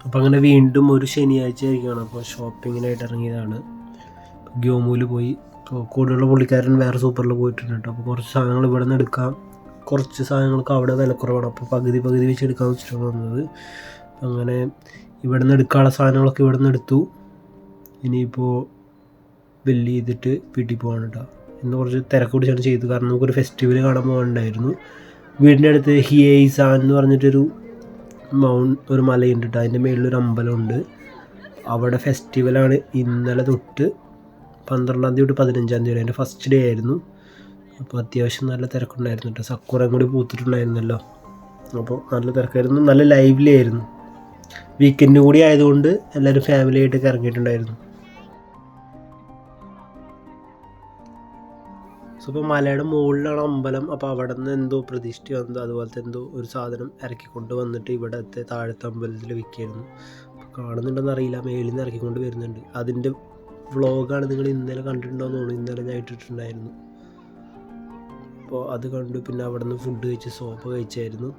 അപ്പോൾ അങ്ങനെ വീണ്ടും ഒരു ശനിയാഴ്ച ആയിരിക്കുകയാണ്. അപ്പോൾ ഷോപ്പിങ്ങിനായിട്ട് ഇറങ്ങിയതാണ്. ഗ്യോമൂല് പോയി. അപ്പോൾ കൂടുതലുള്ള പുള്ളിക്കാരൻ വേറെ സൂപ്പറിൽ പോയിട്ടുണ്ട് കേട്ടോ. അപ്പോൾ കുറച്ച് സാധനങ്ങൾ ഇവിടെ നിന്ന് എടുക്കാം, കുറച്ച് സാധനങ്ങൾക്ക് അവിടെ വിലക്കുറവാണ്. അപ്പോൾ പകുതി വെച്ച് എടുക്കാമെന്ന് വെച്ചിട്ടാണ് വന്നത്. അങ്ങനെ ഇവിടെ നിന്ന് എടുക്കാനുള്ള സാധനങ്ങളൊക്കെ ഇവിടെ നിന്ന് എടുത്തു. ഇനിയിപ്പോൾ ബില്ല് ചെയ്തിട്ട് വീട്ടിൽ പോകാണ് കേട്ടോ. ഇന്ന് കുറച്ച് തിരക്ക് പിടിച്ചാണ് ചെയ്തത്, കാരണം നമുക്കൊരു ഫെസ്റ്റിവൽ കാണാൻ പോകാനുണ്ടായിരുന്നു. വീടിൻ്റെ അടുത്ത് ഹിയേസാൻ എന്ന് പറഞ്ഞിട്ടൊരു ഒരു മലയുണ്ട് കേട്ടോ. അതിൻ്റെ മേളിലൊരു അമ്പലമുണ്ട്. അവിടെ ഫെസ്റ്റിവലാണ് ഇന്നലെ തൊട്ട് 12-ാം തീയതി തൊട്ട് 15-ാം തീയതി വരെ. അതിൻ്റെ ഫസ്റ്റ് ഡേ ആയിരുന്നു. അപ്പോൾ അത്യാവശ്യം നല്ല തിരക്കുണ്ടായിരുന്നു കേട്ടോ. സക്കുറയും കൂടി പൂത്തിട്ടുണ്ടായിരുന്നല്ലോ, അപ്പോൾ നല്ല തിരക്കായിരുന്നു, നല്ല ലൈവ്ലി ആയിരുന്നു. വീക്കെൻഡ് കൂടി ആയതുകൊണ്ട് എല്ലാവരും ഫാമിലിയായിട്ടൊക്കെ ഇറങ്ങിയിട്ടുണ്ടായിരുന്നു. സോ ഇപ്പോൾ മലയുടെ മുകളിലാണ് അമ്പലം. അപ്പോൾ അവിടെ നിന്ന് എന്തോ പ്രതിഷ്ഠ വന്നത്, അതുപോലത്തെ എന്തോ ഒരു സാധനം ഇറക്കിക്കൊണ്ട് വന്നിട്ട് ഇവിടുത്തെ താഴത്തെ അമ്പലത്തിൽ വിൽക്കായിരുന്നു. കാണുന്നുണ്ടെന്ന് അറിയില്ല, മേളിൽ നിന്ന് ഇറക്കിക്കൊണ്ട് വരുന്നുണ്ട്. അതിൻ്റെ വ്ളോഗാണ് നിങ്ങൾ ഇന്നലെ കണ്ടിട്ടുണ്ടോയെന്ന് തോന്നുന്നു. ഇന്നലെ ഞാൻ ഇട്ടിട്ടുണ്ടായിരുന്നു. അപ്പോൾ അത് കണ്ടു. പിന്നെ അവിടെ നിന്ന് ഫുഡ് കഴിച്ച് സോപ്പ് കഴിച്ചായിരുന്നു.